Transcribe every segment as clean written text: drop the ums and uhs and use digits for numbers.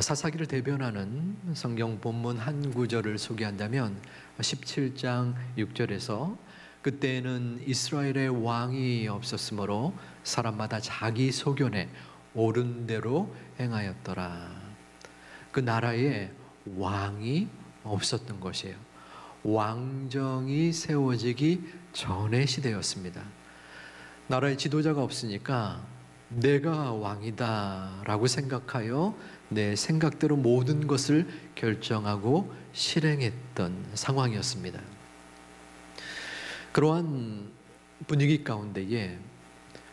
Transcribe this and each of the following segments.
사사기를 대변하는 성경 본문 한 구절을 소개한다면 17장 6절에서 그때에는 이스라엘의 왕이 없었으므로 사람마다 자기 소견에 옳은 대로 행하였더라. 그 나라에 왕이 없었던 것이에요. 왕정이 세워지기 전의 시대였습니다. 나라의 지도자가 없으니까 내가 왕이다 라고 생각하여 내 생각대로 모든 것을 결정하고 실행했던 상황이었습니다. 그러한 분위기 가운데에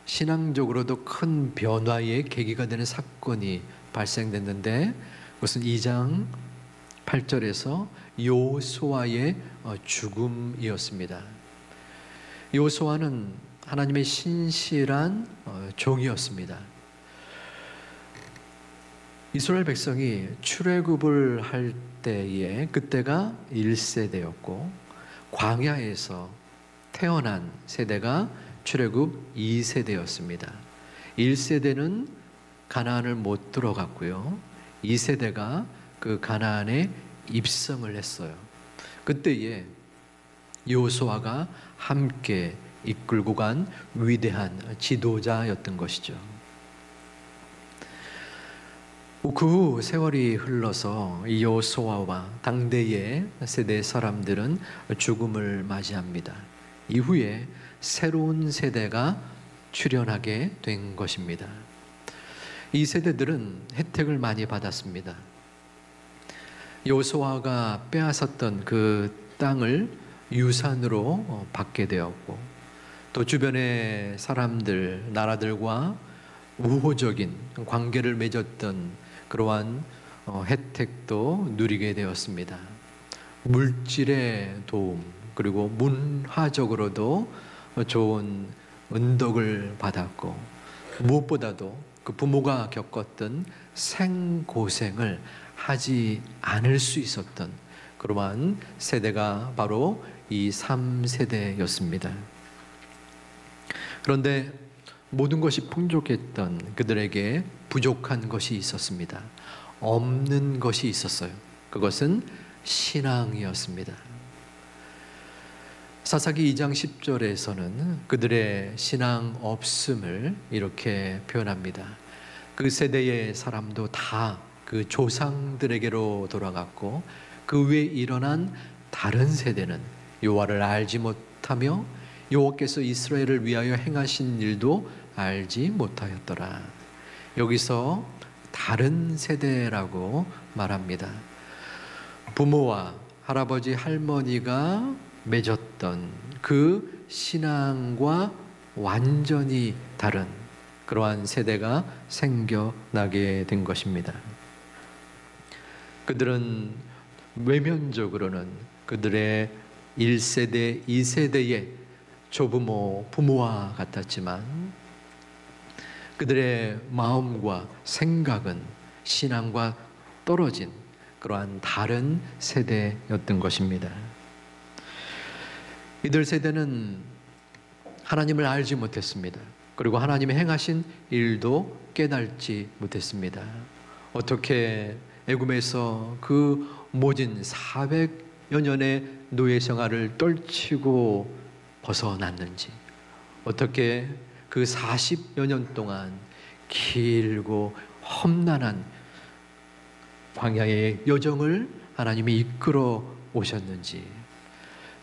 신앙적으로도 큰 변화의 계기가 되는 사건이 발생됐는데 그것은 2장 8절에서 여호수아의 죽음이었습니다. 여호수아는 하나님의 신실한 종이었습니다. 이스라엘 백성이 출애굽을 할 때에 그때가 1세대였고 광야에서 태어난 세대가 출애굽 2세대였습니다. 1세대는 가나안을 못 들어갔고요. 2세대가 그 가나안에 입성을 했어요. 그때에 여호수아가 함께 이끌고 간 위대한 지도자였던 것이죠. 그 후 세월이 흘러서 이 여호수아와 당대의 세대 사람들은 죽음을 맞이합니다. 이후에 새로운 세대가 출현하게 된 것입니다. 이 세대들은 혜택을 많이 받았습니다. 여호수아가 빼앗았던 그 땅을 유산으로 받게 되었고 또 주변의 사람들, 나라들과 우호적인 관계를 맺었던 그러한 혜택도 누리게 되었습니다. 물질의 도움 그리고 문화적으로도 좋은 은덕을 받았고 무엇보다도 그 부모가 겪었던 생고생을 하지 않을 수 있었던 그러한 세대가 바로 이 3세대였습니다. 그런데 모든 것이 풍족했던 그들에게 부족한 것이 있었습니다. 없는 것이 있었어요. 그것은 신앙이었습니다. 사사기 2장 10절에서는 그들의 신앙 없음을 이렇게 표현합니다. 그 세대의 사람도 다 그 조상들에게로 돌아갔고 그 위에 일어난 다른 세대는 여호와를 알지 못하며 여호와께서 이스라엘을 위하여 행하신 일도 알지 못하였더라. 여기서 다른 세대라고 말합니다. 부모와 할아버지 할머니가 맺었던 그 신앙과 완전히 다른 그러한 세대가 생겨나게 된 것입니다. 그들은 외면적으로는 그들의 1세대, 2세대의 조부모, 부모와 같았지만 그들의 마음과 생각은 신앙과 떨어진 그러한 다른 세대였던 것입니다. 이들 세대는 하나님을 알지 못했습니다. 그리고 하나님의 행하신 일도 깨닫지 못했습니다. 어떻게 애굽에서 그 모진 400여 년의 노예 생활을 떨치고 벗어났는지, 어떻게 그 40여 년 동안 길고 험난한 광야의 여정을 하나님이 이끌어 오셨는지,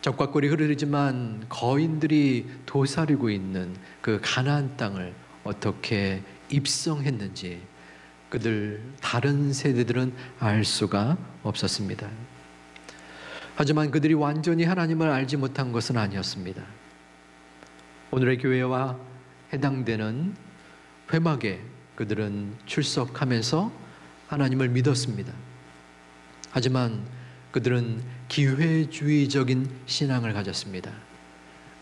적과 꿀이 흐르지만 거인들이 도사리고 있는 그 가나안 땅을 어떻게 입성했는지 그들 다른 세대들은 알 수가 없었습니다. 하지만 그들이 완전히 하나님을 알지 못한 것은 아니었습니다. 오늘의 교회와 해당되는 회막에 그들은 출석하면서 하나님을 믿었습니다. 하지만 그들은 기회주의적인 신앙을 가졌습니다.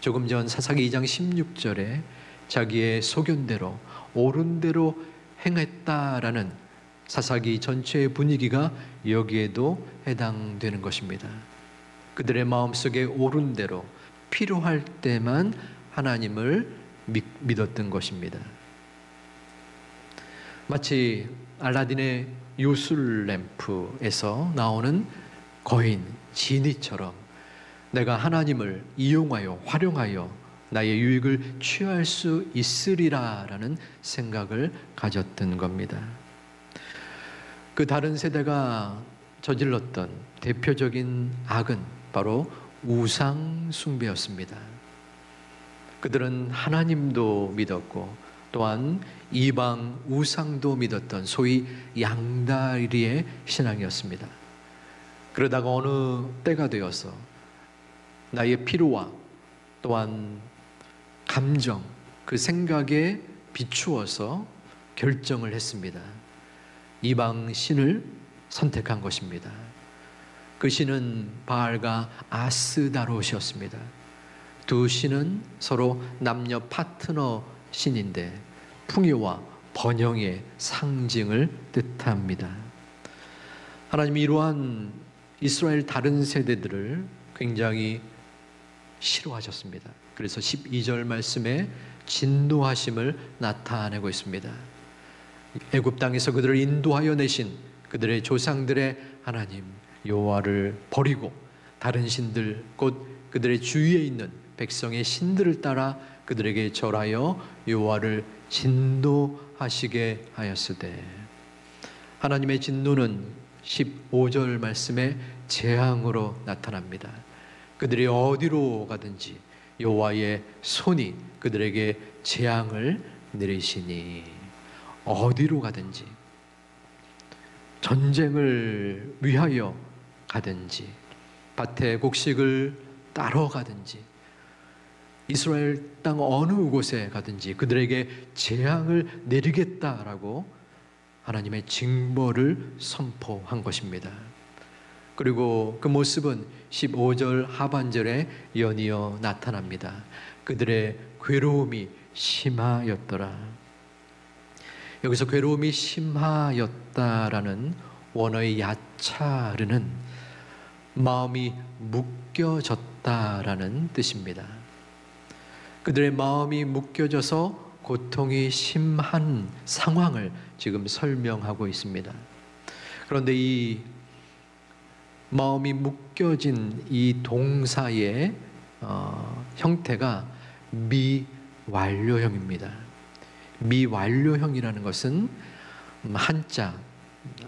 조금 전 사사기 2장 16절에 자기의 소견대로 옳은 대로 행했다라는 사사기 전체의 분위기가 여기에도 해당되는 것입니다. 그들의 마음속에 옳은 대로 필요할 때만 하나님을 믿었던 것입니다. 마치 알라딘의 요술 램프에서 나오는 거인 지니처럼 내가 하나님을 이용하여 활용하여 나의 유익을 취할 수 있으리라라는 생각을 가졌던 겁니다. 그 다른 세대가 저질렀던 대표적인 악은 바로 우상 숭배였습니다. 그들은 하나님도 믿었고 또한 이방 우상도 믿었던 소위 양다리의 신앙이었습니다. 그러다가 어느 때가 되어서 나의 필요와 또한 감정, 그 생각에 비추어서 결정을 했습니다. 이방 신을 선택한 것입니다. 그 신은 바알과 아스다롯이었습니다. 두 신은 서로 남녀 파트너 신인데 풍요와 번영의 상징을 뜻합니다. 하나님이 이러한 이스라엘 다른 세대들을 굉장히 싫어하셨습니다. 그래서 12절 말씀에 진노하심을 나타내고 있습니다. 애굽 땅에서 그들을 인도하여 내신 그들의 조상들의 하나님 여호와를 버리고 다른 신들 곧 그들의 주위에 있는 백성의 신들을 따라 그들에게 절하여 여호와를 진노하시게 하였으되, 하나님의 진노는 15절 말씀에 재앙으로 나타납니다. 그들이 어디로 가든지 여호와의 손이 그들에게 재앙을 내리시니, 어디로 가든지 전쟁을 위하여 가든지 밭에 곡식을 따러 가든지 이스라엘 땅 어느 곳에 가든지 그들에게 재앙을 내리겠다라고 하나님의 징벌을 선포한 것입니다. 그리고 그 모습은 15절 하반절에 연이어 나타납니다. 그들의 괴로움이 심하였더라. 여기서 괴로움이 심하였다라는 원어의 야차르는 마음이 묶여졌다라는 뜻입니다. 그들의 마음이 묶여져서 고통이 심한 상황을 지금 설명하고 있습니다. 그런데 이 마음이 묶여진 이 동사의 형태가 미완료형입니다. 미완료형이라는 것은 한자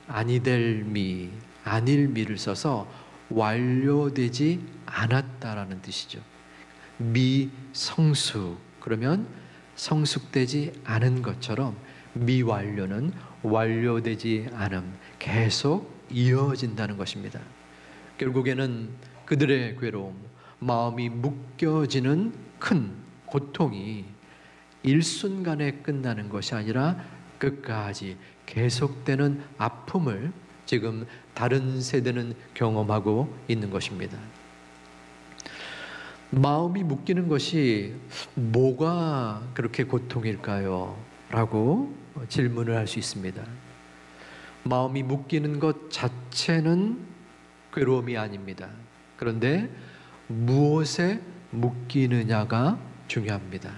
아니델미, 아닐미를 써서 완료되지 않았다라는 뜻이죠. 미성숙, 그러면 성숙되지 않은 것처럼 미완료는 완료되지 않음, 계속 이어진다는 것입니다. 결국에는 그들의 괴로움, 마음이 묶여지는 큰 고통이 일순간에 끝나는 것이 아니라 끝까지 계속되는 아픔을 지금 다른 세대는 경험하고 있는 것입니다. 마음이 묶이는 것이 뭐가 그렇게 고통일까요? 라고 질문을 할 수 있습니다. 마음이 묶이는 것 자체는 괴로움이 아닙니다. 그런데 무엇에 묶이느냐가 중요합니다.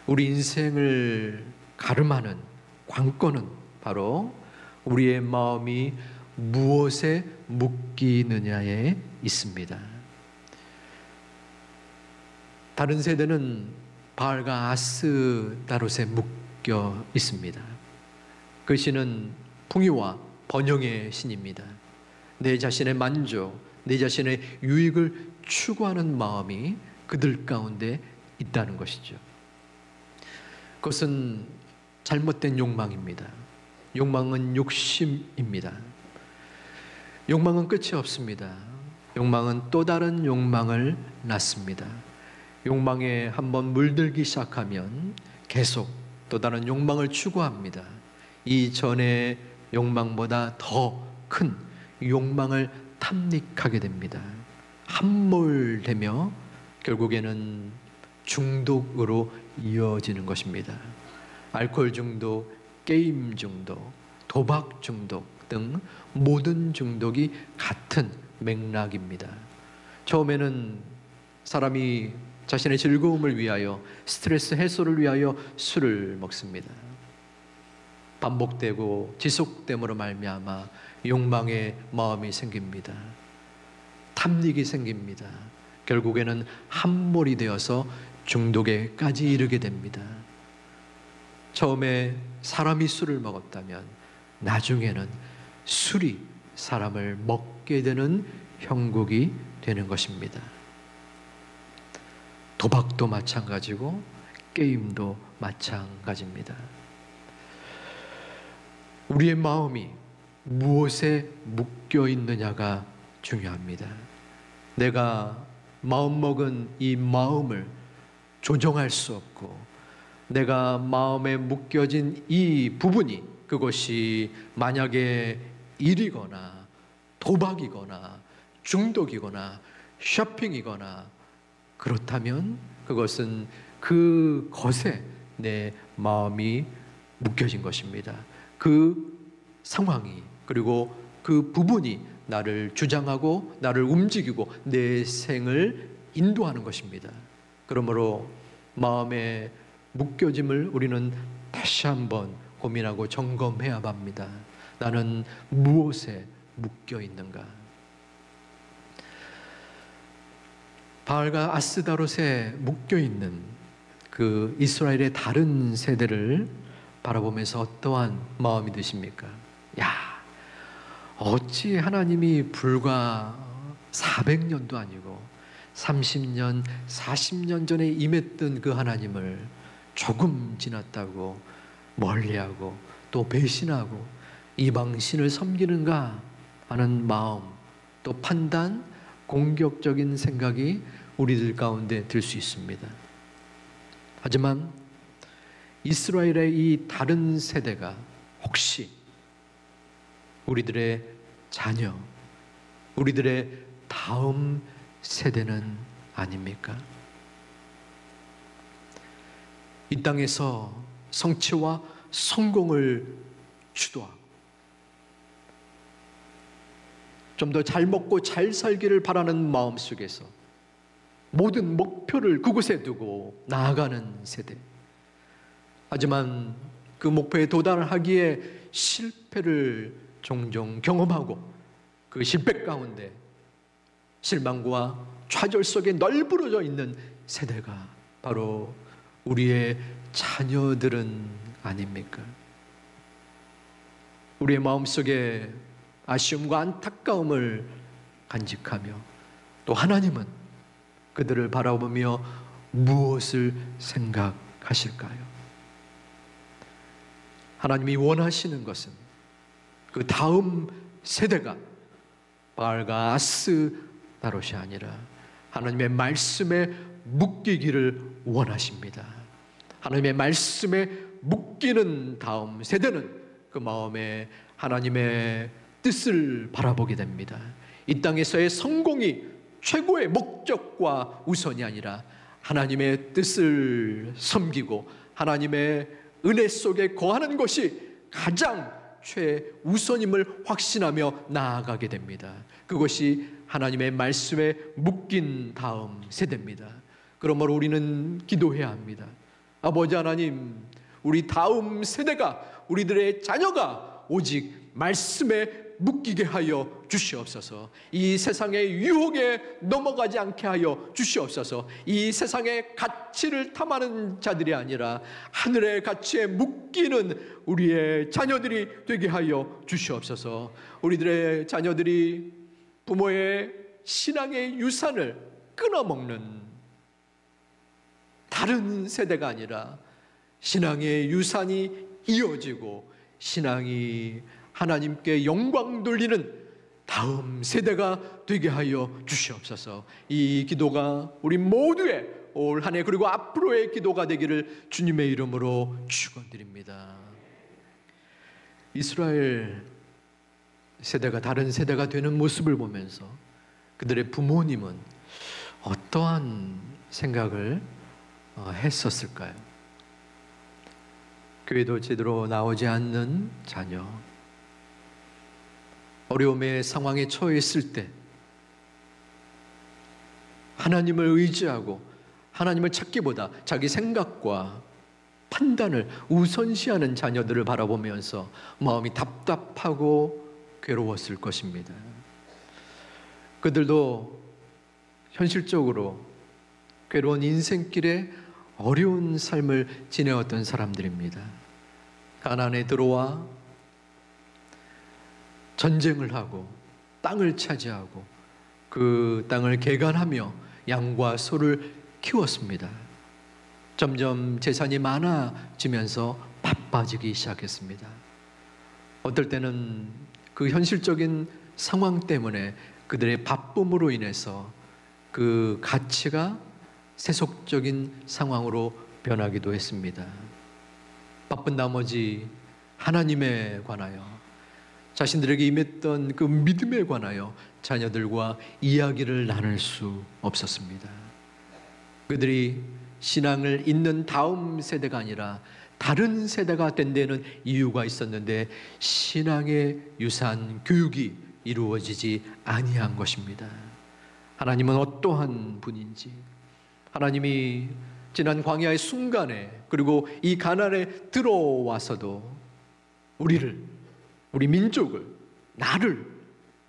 우리 인생을 가름하는 관건은 바로 우리의 마음이 무엇에 묶이느냐에 있습니다. 다른 세대는 바알과 아스다롯에 묶여 있습니다. 그 신은 풍요와 번영의 신입니다. 내 자신의 만족, 내 자신의 유익을 추구하는 마음이 그들 가운데 있다는 것이죠. 그것은 잘못된 욕망입니다. 욕망은 욕심입니다. 욕망은 끝이 없습니다. 욕망은 또 다른 욕망을 낳습니다. 욕망에 한번 물들기 시작하면 계속 또 다른 욕망을 추구합니다. 이전의 욕망보다 더 큰 욕망을 탐닉하게 됩니다. 함몰되며 결국에는 중독으로 이어지는 것입니다. 알코올 중독, 게임 중독, 도박 중독 등 모든 중독이 같은 맥락입니다. 처음에는 사람이 자신의 즐거움을 위하여, 스트레스 해소를 위하여 술을 먹습니다. 반복되고 지속됨으로 말미암아 욕망의 마음이 생깁니다. 탐닉이 생깁니다. 결국에는 함몰이 되어서 중독에까지 이르게 됩니다. 처음에 사람이 술을 먹었다면 나중에는 술이 사람을 먹게 되는 형국이 되는 것입니다. 도박도 마찬가지고 게임도 마찬가지입니다. 우리의 마음이 무엇에 묶여 있느냐가 중요합니다. 내가 마음먹은 이 마음을 조정할 수 없고, 내가 마음에 묶여진 이 부분이, 그것이 만약에 일이거나 도박이거나 중독이거나 쇼핑이거나 그렇다면 그것은 그 것에 내 마음이 묶여진 것입니다. 그 상황이, 그리고 그 부분이 나를 주장하고 나를 움직이고 내 생을 인도하는 것입니다. 그러므로 마음의 묶여짐을 우리는 다시 한번 고민하고 점검해야 합니다. 나는 무엇에 묶여 있는가? 바알과 아스다롯에 묶여 있는 그 이스라엘의 다른 세대를 바라보면서 어떠한 마음이 드십니까? 야, 어찌 하나님이 불과 400년도 아니고 30년, 40년 전에 임했던 그 하나님을 조금 지났다고 멀리하고 또 배신하고 이방신을 섬기는가 하는 마음, 또 판단, 공격적인 생각이 우리들 가운데 들 수 있습니다. 하지만 이스라엘의 이 다른 세대가 혹시 우리들의 자녀, 우리들의 다음 세대는 아닙니까? 이 땅에서 성취와 성공을 주도하고 좀 더 잘 먹고 잘 살기를 바라는 마음 속에서 모든 목표를 그곳에 두고 나아가는 세대. 하지만 그 목표에 도달하기에 실패를 종종 경험하고 그 실패 가운데 실망과 좌절 속에 널브러져 있는 세대가 바로 우리의 자녀들은 아닙니까? 우리의 마음속에 아쉬움과 안타까움을 간직하며 또 하나님은 그들을 바라보며 무엇을 생각하실까요? 하나님이 원하시는 것은 그 다음 세대가 바알과 아스다롯이 아니라 하나님의 말씀에 묶이기를 원하십니다. 하나님의 말씀에 묶이는 다음 세대는 그 마음에 하나님의 뜻을 바라보게 됩니다. 이 땅에서의 성공이 최고의 목적과 우선이 아니라 하나님의 뜻을 섬기고 하나님의 은혜 속에 거하는 것이 가장 최우선임을 확신하며 나아가게 됩니다. 그것이 하나님의 말씀에 묶인 다음 세대입니다. 그러므로 우리는 기도해야 합니다. 아버지 하나님, 우리 다음 세대가, 우리들의 자녀가 오직 말씀에 묶이게 하여 주시옵소서. 이 세상의 유혹에 넘어가지 않게 하여 주시옵소서. 이 세상의 가치를 탐하는 자들이 아니라 하늘의 가치에 묶이는 우리의 자녀들이 되게 하여 주시옵소서. 우리들의 자녀들이 부모의 신앙의 유산을 끊어먹는 다른 세대가 아니라 신앙의 유산이 이어지고 신앙이 하나님께 영광 돌리는 다음 세대가 되게 하여 주시옵소서. 이 기도가 우리 모두의 올 한 해 그리고 앞으로의 기도가 되기를 주님의 이름으로 축원드립니다. 이스라엘 세대가 다른 세대가 되는 모습을 보면서 그들의 부모님은 어떠한 생각을 했었을까요? 교회도 제대로 나오지 않는 자녀, 어려움의 상황에 처했을 때 하나님을 의지하고 하나님을 찾기보다 자기 생각과 판단을 우선시하는 자녀들을 바라보면서 마음이 답답하고 괴로웠을 것입니다. 그들도 현실적으로 괴로운 인생길에 어려운 삶을 지내왔던 사람들입니다. 가나안에 들어와 전쟁을 하고 땅을 차지하고 그 땅을 개간하며 양과 소를 키웠습니다. 점점 재산이 많아지면서 바빠지기 시작했습니다. 어떨 때는 그 현실적인 상황 때문에 그들의 바쁨으로 인해서 그 가치가 세속적인 상황으로 변하기도 했습니다. 바쁜 나머지 하나님에 관하여, 자신들에게 임했던 그 믿음에 관하여 자녀들과 이야기를 나눌 수 없었습니다. 그들이 신앙을 잇는 다음 세대가 아니라 다른 세대가 된 데는 이유가 있었는데 신앙의 유산 교육이 이루어지지 아니한 것입니다. 하나님은 어떠한 분인지, 하나님이 지난 광야의 순간에 그리고 이 가나안에 들어와서도 우리 민족을, 나를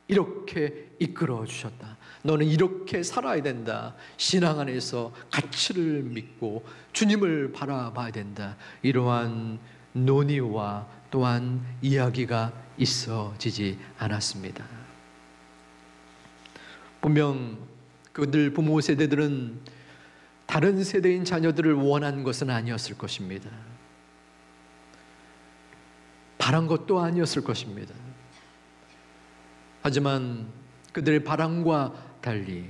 이렇게 이끌어 주셨다. 너는 이렇게 살아야 된다. 신앙 안에서 가치를 믿고 주님을 바라봐야 된다. 이러한 논의와 또한 이야기가 있어지지 않았습니다. 분명 그들 부모 세대들은 다른 세대인 자녀들을 원한 것은 아니었을 것입니다. 바란 것도 아니었을 것입니다. 하지만 그들의 바람과 달리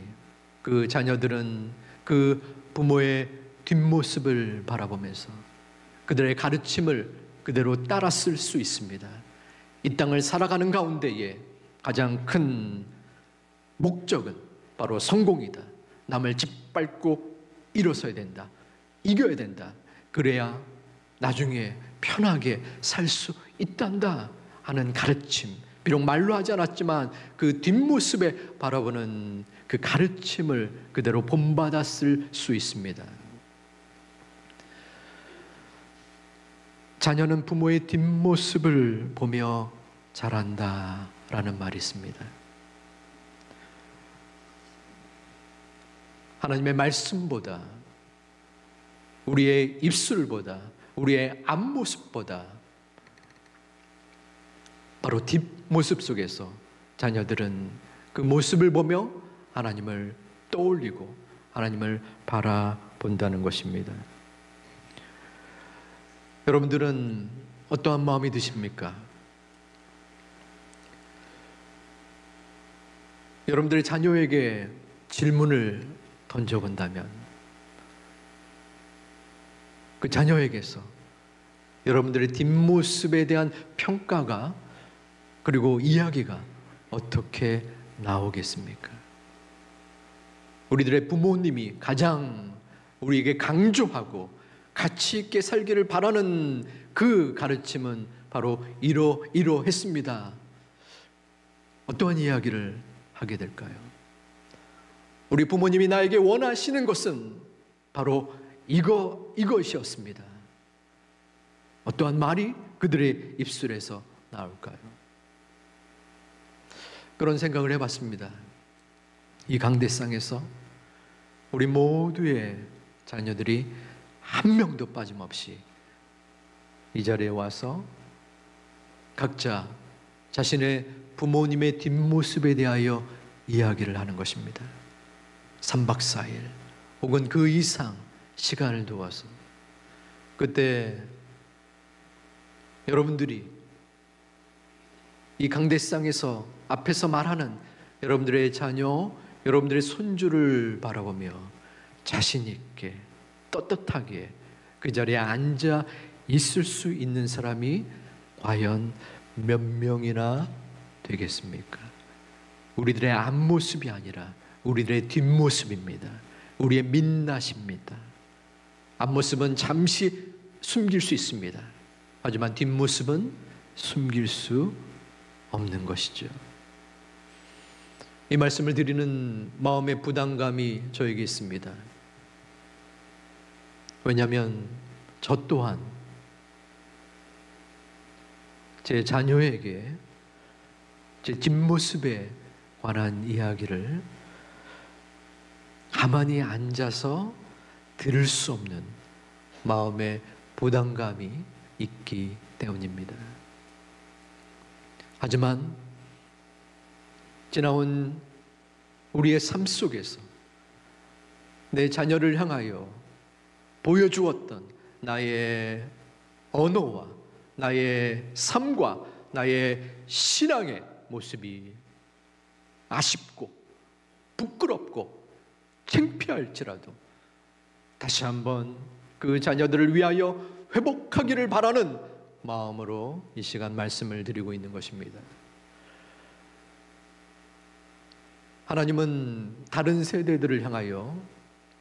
그 자녀들은 그 부모의 뒷모습을 바라보면서 그들의 가르침을 그대로 따랐을 수 있습니다. 이 땅을 살아가는 가운데에 가장 큰 목적은 바로 성공이다. 남을 짓밟고 일어서야 된다. 이겨야 된다. 그래야 나중에 편하게 살 수 있단다 하는 가르침, 비록 말로 하지 않았지만 그 뒷모습에 바라보는 그 가르침을 그대로 본받았을 수 있습니다. 자녀는 부모의 뒷모습을 보며 자란다라는 말이 있습니다. 하나님의 말씀보다, 우리의 입술보다, 우리의 앞모습보다 바로 뒷모습 속에서 자녀들은 그 모습을 보며 하나님을 떠올리고 하나님을 바라본다는 것입니다. 여러분들은 어떠한 마음이 드십니까? 여러분들의 자녀에게 질문을 던져본다면 그 자녀에게서 여러분들의 뒷모습에 대한 평가가 그리고 이야기가 어떻게 나오겠습니까? 우리들의 부모님이 가장 우리에게 강조하고 가치 있게 살기를 바라는 그 가르침은 바로 이러했습니다. 어떠한 이야기를 하게 될까요? 우리 부모님이 나에게 원하시는 것은 바로 이것이었습니다. 어떠한 말이 그들의 입술에서 나올까요? 그런 생각을 해봤습니다. 이 강대상에서 우리 모두의 자녀들이 한 명도 빠짐없이 이 자리에 와서 각자 자신의 부모님의 뒷모습에 대하여 이야기를 하는 것입니다. 3박 4일 혹은 그 이상 시간을 두어서 그때 여러분들이 이 강대상에서 앞에서 말하는 여러분들의 자녀, 여러분들의 손주를 바라보며 자신 있게 떳떳하게 그 자리에 앉아 있을 수 있는 사람이 과연 몇 명이나 되겠습니까? 우리들의 앞모습이 아니라 우리들의 뒷모습입니다. 우리의 민낯입니다. 앞모습은 잠시 숨길 수 있습니다. 하지만 뒷모습은 숨길 수 없는 것이죠. 이 말씀을 드리는 마음의 부담감이 저에게 있습니다. 왜냐하면 저 또한 제 자녀에게 제 뒷모습에 관한 이야기를 가만히 앉아서 들을 수 없는 마음의 부담감이 있기 때문입니다. 하지만 지나온 우리의 삶 속에서 내 자녀를 향하여 보여주었던 나의 언어와 나의 삶과 나의 신앙의 모습이 아쉽고 부끄럽고 창피할지라도 다시 한번 그 자녀들을 위하여 회복하기를 바라는 마음으로 이 시간 말씀을 드리고 있는 것입니다. 하나님은 다른 세대들을 향하여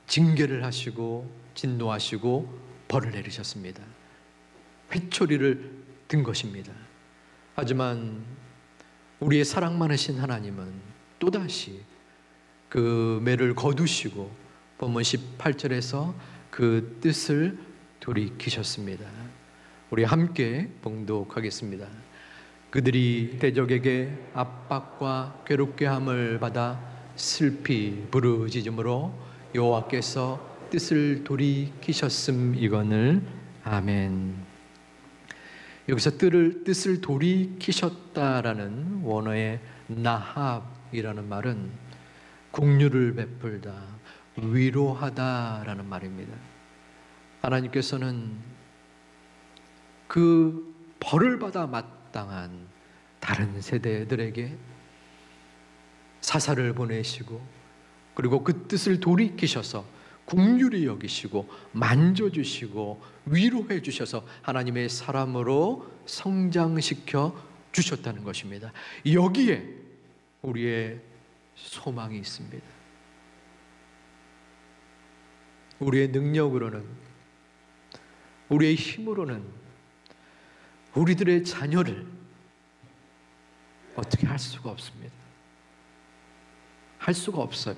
징계를 하시고 진노하시고 벌을 내리셨습니다. 회초리를 든 것입니다. 하지만 우리의 사랑 많으신 하나님은 또다시 그 매를 거두시고 본문 18절에서 그 뜻을 돌이키셨습니다. 우리 함께 봉독하겠습니다. 그들이 대적에게 압박과 괴롭게 함을 받아 슬피 부르짖음으로 여호와께서 뜻을 돌이키셨음이거늘. 아멘. 여기서 뜻을 돌이키셨다라는 원어의 나합이라는 말은 긍휼을 베풀다, 위로하다라는 말입니다. 하나님께서는 그 벌을 받아 마땅한 다른 세대들에게 사사를 보내시고 그리고 그 뜻을 돌이키셔서 긍휼히 여기시고 만져주시고 위로해 주셔서 하나님의 사람으로 성장시켜 주셨다는 것입니다. 여기에 우리의 소망이 있습니다. 우리의 능력으로는, 우리의 힘으로는 우리들의 자녀를 어떻게 할 수가 없습니다. 할 수가 없어요.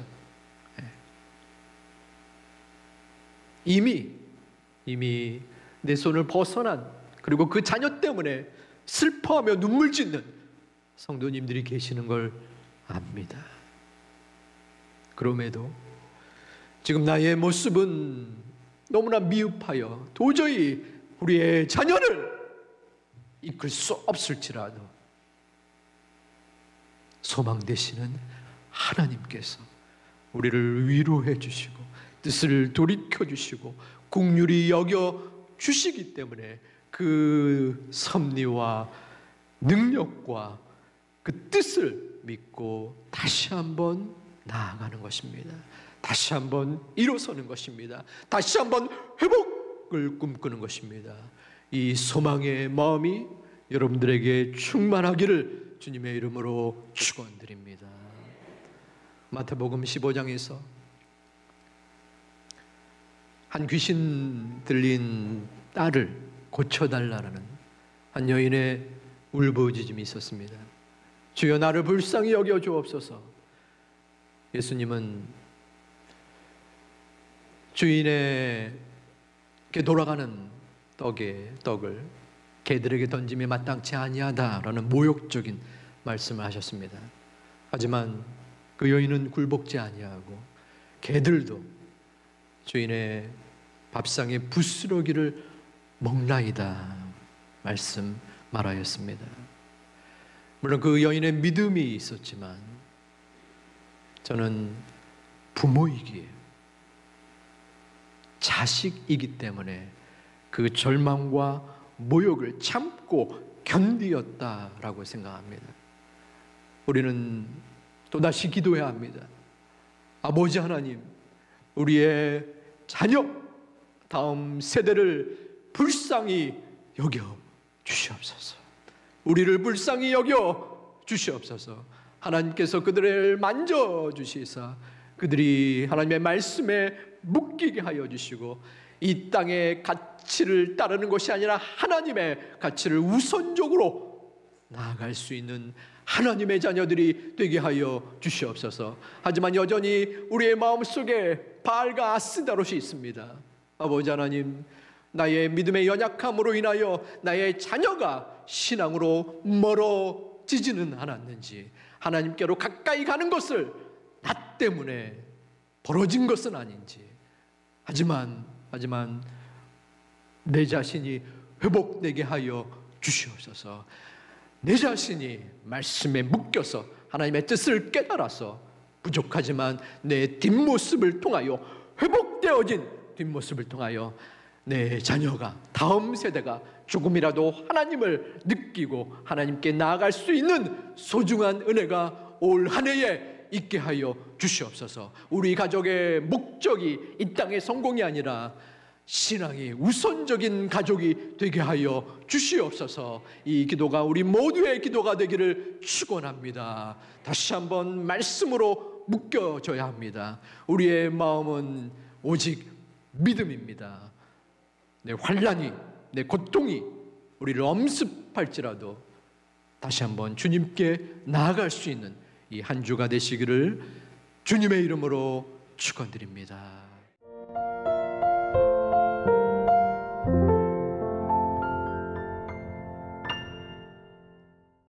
이미 내 손을 벗어난, 그리고 그 자녀 때문에 슬퍼하며 눈물 짓는 성도님들이 계시는 걸 압니다. 그럼에도 지금 나의 모습은 너무나 미흡하여 도저히 우리의 자녀를 이끌 수 없을지라도 소망 되시는 하나님께서 우리를 위로해 주시고 뜻을 돌이켜 주시고 긍휼히 여겨 주시기 때문에 그 섭리와 능력과 그 뜻을 믿고 다시 한번 나아가는 것입니다. 다시 한번 일어서는 것입니다. 다시 한번 회복을 꿈꾸는 것입니다. 이 소망의 마음이 여러분들에게 충만하기를 주님의 이름으로 축원드립니다. 마태복음 15장에서 한 귀신 들린 딸을 고쳐달라는 한 여인의 울부짖음이 있었습니다. 주여 나를 불쌍히 여겨 주옵소서. 예수님은 주인에게 돌아가는 떡을 개들에게 던짐이 마땅치 아니하다라는 모욕적인 말씀을 하셨습니다. 하지만 그 여인은 굴복지 아니하고 개들도 주인의 밥상에 부스러기를 먹나이다 말씀 말하였습니다. 물론 그 여인의 믿음이 있었지만 저는 부모이기에 자식이기 때문에 그 절망과 모욕을 참고 견디었다라고 생각합니다. 우리는 또다시 기도해야 합니다. 아버지 하나님, 우리의 자녀, 다음 세대를 불쌍히 여겨 주시옵소서. 우리를 불쌍히 여겨 주시옵소서. 하나님께서 그들을 만져주시사 그들이 하나님의 말씀에 묶이게 하여 주시고 이 땅의 가치를 따르는 것이 아니라 하나님의 가치를 우선적으로 나아갈 수 있는 하나님의 자녀들이 되게 하여 주시옵소서. 하지만 여전히 우리의 마음속에 바알과 아스다롯이 있습니다. 아버지 하나님, 나의 믿음의 연약함으로 인하여 나의 자녀가 신앙으로 멀어지지는 않았는지, 하나님께로 가까이 가는 것을 나 때문에 벌어진 것은 아닌지, 하지만 내 자신이 회복되게 하여 주시옵소서. 내 자신이 말씀에 묶여서 하나님의 뜻을 깨달아서 부족하지만 내 뒷모습을 통하여, 회복되어진 뒷모습을 통하여 내 자녀가, 다음 세대가 조금이라도 하나님을 느끼고 하나님께 나아갈 수 있는 소중한 은혜가 올 한 해에 있게 하여 주시옵소서. 우리 가족의 목적이 이 땅의 성공이 아니라 신앙이 우선적인 가족이 되게 하여 주시옵소서. 이 기도가 우리 모두의 기도가 되기를 축원합니다. 다시 한번 말씀으로 묶여져야 합니다. 우리의 마음은 오직 믿음입니다. 내 환난이, 내 고통이 우리를 엄습할지라도 다시 한번 주님께 나아갈 수 있는 이 한 주가 되시기를 주님의 이름으로 축원드립니다.